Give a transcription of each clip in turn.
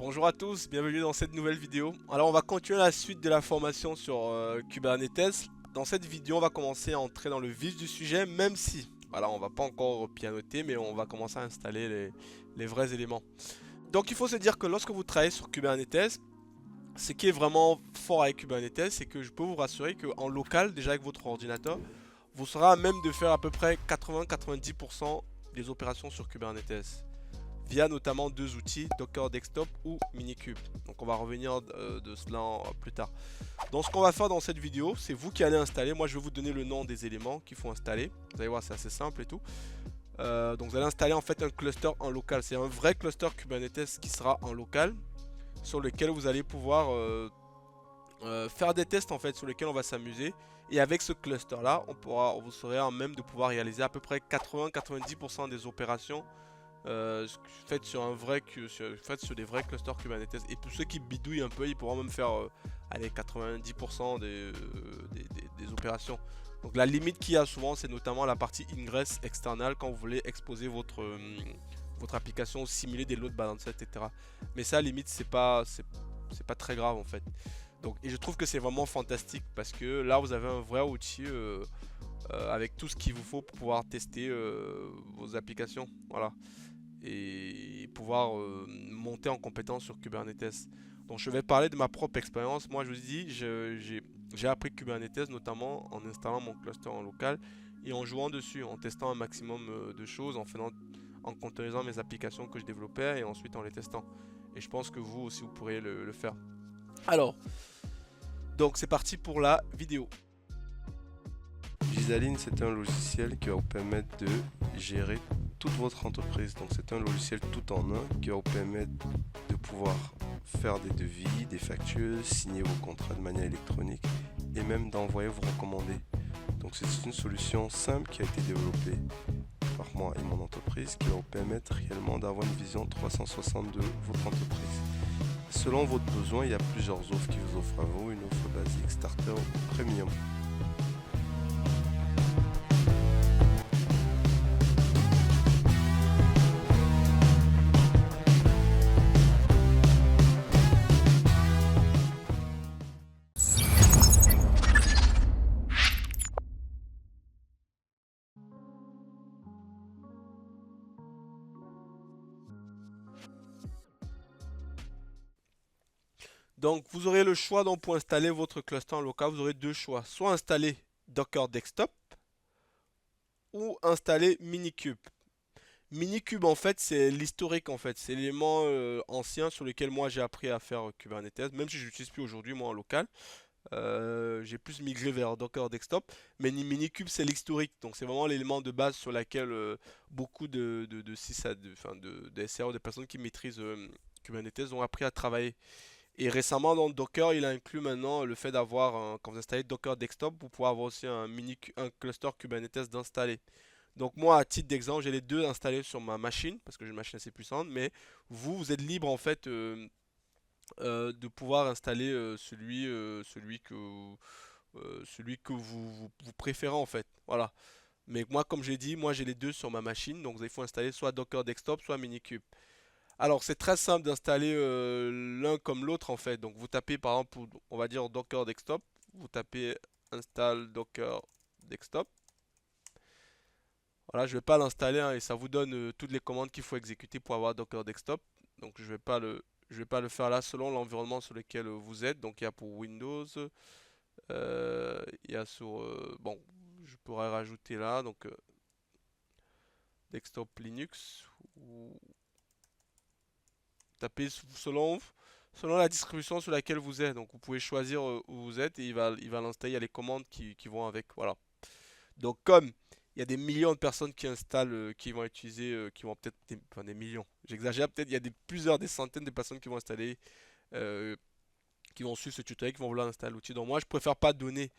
Bonjour à tous, bienvenue dans cette nouvelle vidéo. Alors on va continuer la suite de la formation sur Kubernetes. Dans cette vidéo on va commencer à entrer dans le vif du sujet, même si, voilà, on va pas encore pianoter, mais on va commencer à installer les vrais éléments. Donc il faut se dire que lorsque vous travaillez sur Kubernetes, ce qui est vraiment fort avec Kubernetes, c'est que je peux vous rassurer qu'en local, déjà avec votre ordinateur, vous serez à même de faire à peu près 80-90% des opérations sur Kubernetes via notamment deux outils, Docker Desktop ou Minikube. Donc on va revenir de cela plus tard. Donc ce qu'on va faire dans cette vidéo, c'est vous qui allez installer. Moi je vais vous donner le nom des éléments qu'il faut installer. Vous allez voir, c'est assez simple et tout. Donc vous allez installer en fait un cluster en local. C'est un vrai cluster Kubernetes qui sera en local, sur lequel vous allez pouvoir faire des tests en fait, sur lesquels on va s'amuser. Et avec ce cluster là, vous serez en même de pouvoir réaliser à peu près 80-90% des opérations faites sur sur des vrais clusters Kubernetes. Et pour ceux qui bidouillent un peu, ils pourront même faire allez, 90% des opérations. Donc la limite qu'il y a souvent, c'est notamment la partie ingress external quand vous voulez exposer votre application, simuler des load balancers, etc. Mais ça, limite, c'est pas très grave en fait. Donc, et je trouve que c'est vraiment fantastique parce que là, vous avez un vrai outil avec tout ce qu'il vous faut pour pouvoir tester vos applications. Voilà, et pouvoir monter en compétence sur Kubernetes. Donc je vais parler de ma propre expérience. Moi je vous dis, j'ai appris Kubernetes notamment en installant mon cluster en local et en jouant dessus, en testant un maximum de choses, en containerisant mes applications que je développais et ensuite en les testant. Et je pense que vous aussi vous pourriez le faire. Alors, donc c'est parti pour la vidéo. Gisaline, c'est un logiciel qui va vous permettre de gérer toute votre entreprise. Donc c'est un logiciel tout en un qui va vous permettre de pouvoir faire des devis, des factures, signer vos contrats de manière électronique et même d'envoyer vos recommandés. Donc c'est une solution simple qui a été développée par moi et mon entreprise qui va vous permettre réellement d'avoir une vision 360 de votre entreprise. Selon votre besoin, il y a plusieurs offres qui vous offrent à vous, une offre basique, starter ou premium. Donc vous aurez le choix donc pour installer votre cluster en local, vous aurez deux choix. Soit installer Docker Desktop ou installer Minikube. Minikube en fait c'est l'historique en fait, c'est l'élément ancien sur lequel moi j'ai appris à faire Kubernetes, même si je l'utilise plus aujourd'hui moi en local. J'ai plus migré vers Docker Desktop, mais Minikube c'est l'historique, donc c'est vraiment l'élément de base sur lequel beaucoup de sysadmin, enfin de SRE, de personnes qui maîtrisent Kubernetes ont appris à travailler. Et récemment dans Docker, il a inclus maintenant le fait d'avoir, quand vous installez Docker Desktop, vous pouvez avoir aussi un cluster Kubernetes d'installer. Donc moi, à titre d'exemple, j'ai les deux installés sur ma machine, parce que j'ai une machine assez puissante, mais vous êtes libre en fait de pouvoir installer celui que vous préférez en fait. Voilà. Mais moi, comme j'ai dit, moi j'ai les deux sur ma machine, donc il faut installer soit Docker Desktop, soit Minikube. Alors c'est très simple d'installer l'un comme l'autre en fait. Donc vous tapez par exemple, on va dire Docker Desktop, vous tapez install Docker Desktop. Voilà, je ne vais pas l'installer hein, et ça vous donne toutes les commandes qu'il faut exécuter pour avoir Docker Desktop. Donc je vais pas le faire là selon l'environnement sur lequel vous êtes. Donc il y a pour Windows, il y a sur bon, je pourrais rajouter là donc Desktop Linux ou taper selon la distribution sur laquelle vous êtes. Donc vous pouvez choisir où vous êtes et il va l'installer. Il y a les commandes qui vont avec. Voilà. Donc comme il y a des millions de personnes qui installent, qui vont utiliser, qui vont peut-être, enfin des millions, j'exagère peut-être, il y a des centaines de personnes qui vont installer, euh, qui vont suivre ce tutoriel, qui vont vouloir installer l'outil. Donc moi je préfère pas donner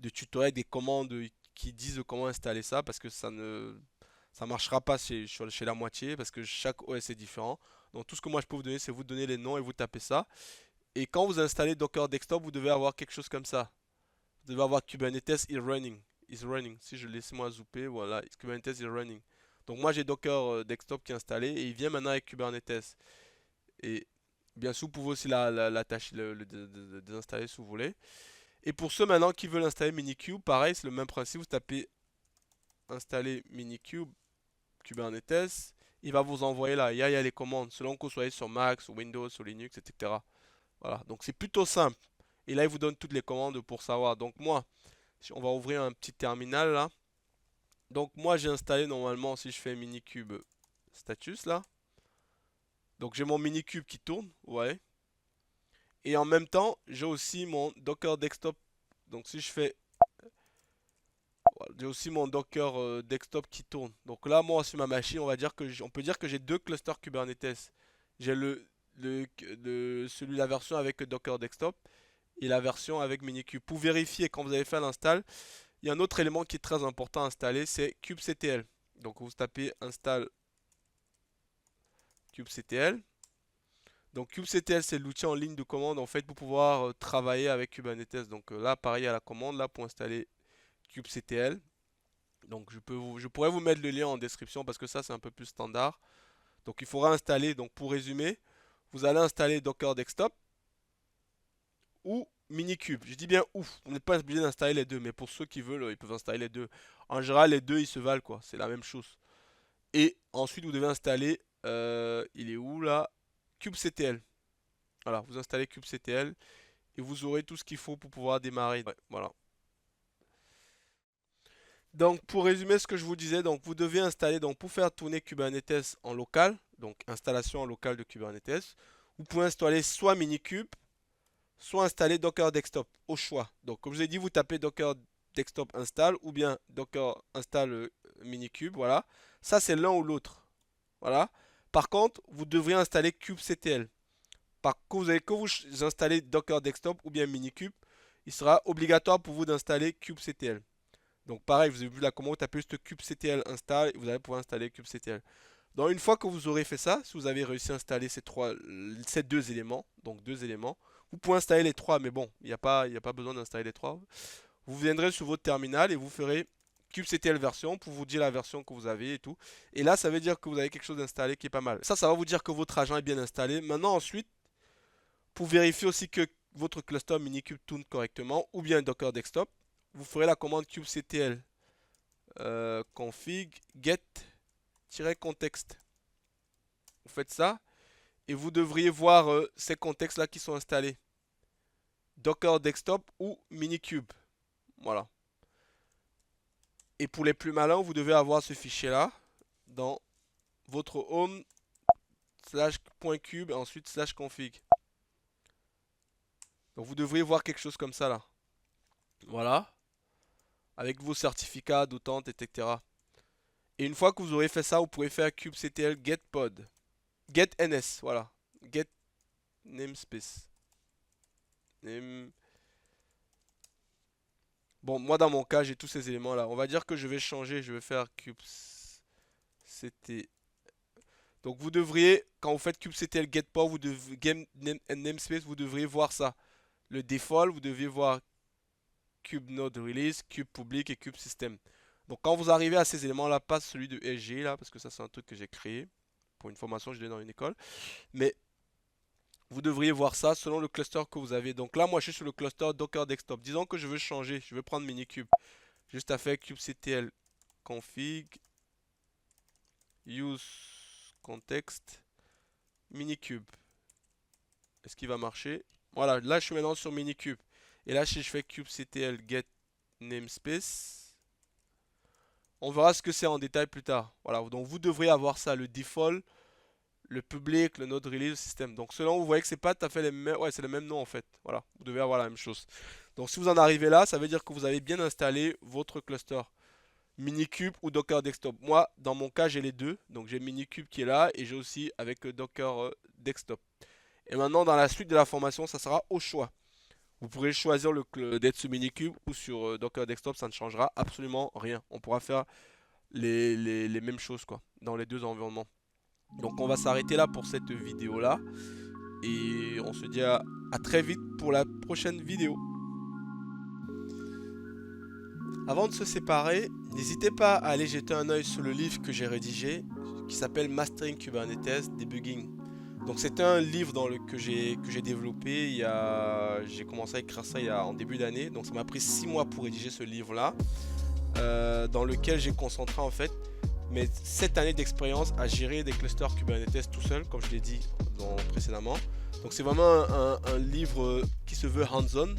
de tutoriel, des commandes qui disent comment installer ça parce que ça marchera pas chez la moitié parce que chaque OS est différent. Donc tout ce que moi je peux vous donner, c'est vous donner les noms et vous tapez ça. Et quand vous installez Docker Desktop, vous devez avoir quelque chose comme ça. Vous devez avoir Kubernetes is running. Is running. Si je laisse moi zooper, voilà, Kubernetes is running. Donc moi j'ai Docker Desktop qui est installé et il vient maintenant avec Kubernetes. Et Bien sûr, vous pouvez aussi l'attacher, le désinstaller si vous voulez. Et pour ceux maintenant qui veulent installer Minikube, pareil, c'est le même principe. Vous tapez installer Minikube, Kubernetes. Il va vous envoyer là. Il y a les commandes selon que vous soyez sur Mac, sur Windows, sur Linux, etc. Voilà, donc c'est plutôt simple. Et là, il vous donne toutes les commandes pour savoir. Donc moi, on va ouvrir un petit terminal là. Donc moi, j'ai installé normalement, si je fais Minikube status là. Donc j'ai mon Minikube qui tourne, ouais. Et en même temps, j'ai aussi mon Docker Desktop. Donc si je fais, voilà, j'ai aussi mon Docker Desktop qui tourne. Donc là, moi sur ma machine, on peut dire que j'ai deux clusters Kubernetes. J'ai celui la version avec Docker Desktop et la version avec Minikube. Pour vérifier quand vous avez fait l'install, il y a un autre élément qui est très important à installer, c'est kubectl. Donc vous tapez install kubectl. Donc kubectl, c'est l'outil en ligne de commande en fait pour pouvoir travailler avec Kubernetes. Donc là, pareil à la commande là pour installer kubectl. Donc je pourrais vous mettre le lien en description parce que ça c'est un peu plus standard. Donc il faudra installer, donc pour résumer, vous allez installer Docker Desktop ou Minikube. Je dis bien ouf, vous n'êtes pas obligé d'installer les deux, mais pour ceux qui veulent, ils peuvent installer les deux. En général, les deux ils se valent quoi, c'est la même chose. Et ensuite vous devez installer, il est où là? Kubectl. Voilà, vous installez kubectl et vous aurez tout ce qu'il faut pour pouvoir démarrer. Ouais, voilà. Donc pour résumer ce que je vous disais, donc vous devez installer, donc pour faire tourner Kubernetes en local, donc installation en local de Kubernetes, vous pouvez installer soit Minikube, soit installer Docker Desktop, au choix. Donc comme je vous ai dit, vous tapez Docker Desktop install ou bien Docker install Minikube, voilà. Ça c'est l'un ou l'autre, voilà. Par contre, vous devriez installer kubectl. Que vous installez Docker Desktop ou bien Minikube, il sera obligatoire pour vous d'installer kubectl. Donc pareil, vous avez vu la commande, vous tapez juste kubectl install et vous allez pouvoir installer kubectl. Donc une fois que vous aurez fait ça, si vous avez réussi à installer ces deux éléments, donc deux éléments, vous pouvez installer les trois, mais bon, il n'y a pas besoin d'installer les trois. Vous viendrez sur votre terminal et vous ferez kubectl version pour vous dire la version que vous avez et tout. Et là, ça veut dire que vous avez quelque chose d'installé qui est pas mal. Ça va vous dire que votre agent est bien installé. Maintenant, ensuite, pour vérifier aussi que votre cluster Minikube tourne correctement, ou bien Docker Desktop, vous ferez la commande kubectl config get-context. Vous faites ça et vous devriez voir ces contextes là qui sont installés. Docker Desktop ou Minikube. Voilà. Et pour les plus malins, vous devez avoir ce fichier là dans votre home /.cube et ensuite /config. Donc vous devriez voir quelque chose comme ça là. Voilà. Avec vos certificats d'autante, etc. Et une fois que vous aurez fait ça, vous pourrez faire kubectl getPod. GetNS, voilà. Get namespace. Bon, moi dans mon cas, j'ai tous ces éléments là. On va dire que je vais changer, je vais faire kubectl. Donc vous devriez, quand vous faites kubectl getPod, namespace, vous devriez voir ça. Le default, vous devez voir kubnode release, kubepublic et kubesystem. Donc quand vous arrivez à ces éléments là, pas celui de SG là, parce que ça c'est un truc que j'ai créé pour une formation, je l'ai dans une école. Mais vous devriez voir ça selon le cluster que vous avez. Donc là, moi je suis sur le cluster Docker Desktop. Disons que je veux changer, je veux prendre Minikube. Juste à faire kubectl config use context Minikube. Est-ce qu'il va marcher? Voilà, là je suis maintenant sur Minikube. Et là si je fais kubectl get namespace, on verra ce que c'est en détail plus tard. Voilà, donc vous devrez avoir ça, le default, le public, le node release, le système. Donc selon vous voyez que c'est pas tout à fait les mêmes, ouais c'est le même nom en fait. Voilà, vous devez avoir la même chose. Donc si vous en arrivez là, ça veut dire que vous avez bien installé votre cluster Minikube ou Docker Desktop. Moi, dans mon cas, j'ai les deux. Donc j'ai Minikube qui est là et j'ai aussi avec Docker Desktop. Et maintenant, dans la suite de la formation, ça sera au choix. Vous pourrez choisir d'être sur Minikube ou sur Docker Desktop, ça ne changera absolument rien. On pourra faire les mêmes choses quoi, dans les deux environnements. Donc on va s'arrêter là pour cette vidéo là. Et on se dit à très vite pour la prochaine vidéo. Avant de se séparer, n'hésitez pas à aller jeter un œil sur le livre que j'ai rédigé qui s'appelle Mastering Kubernetes Debugging. Donc c'était un livre que j'ai développé j'ai commencé à écrire ça en début d'année. Donc ça m'a pris 6 mois pour rédiger ce livre-là, dans lequel j'ai concentré en fait mes 7 années d'expérience à gérer des clusters Kubernetes tout seul, comme je l'ai dit précédemment. Donc c'est vraiment un livre qui se veut hands-on,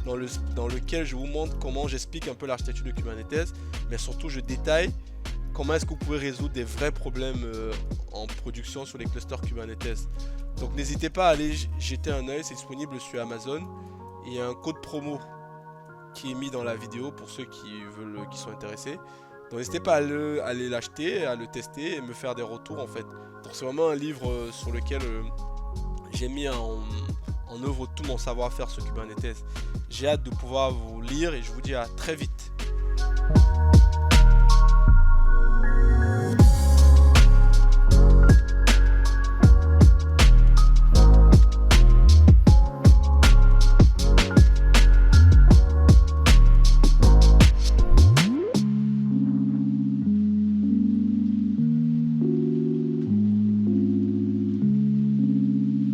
dans lequel je vous montre comment j'explique un peu l'architecture de Kubernetes, mais surtout je détaille comment est-ce que vous pouvez résoudre des vrais problèmes en production sur les clusters Kubernetes. Donc n'hésitez pas à aller jeter un œil, c'est disponible sur Amazon. Il y a un code promo qui est mis dans la vidéo pour ceux qui sont intéressés. Donc n'hésitez pas à aller l'acheter, à le tester et me faire des retours en fait. Donc c'est vraiment un livre sur lequel j'ai mis en œuvre tout mon savoir-faire sur Kubernetes. J'ai hâte de pouvoir vous lire et je vous dis à très vite.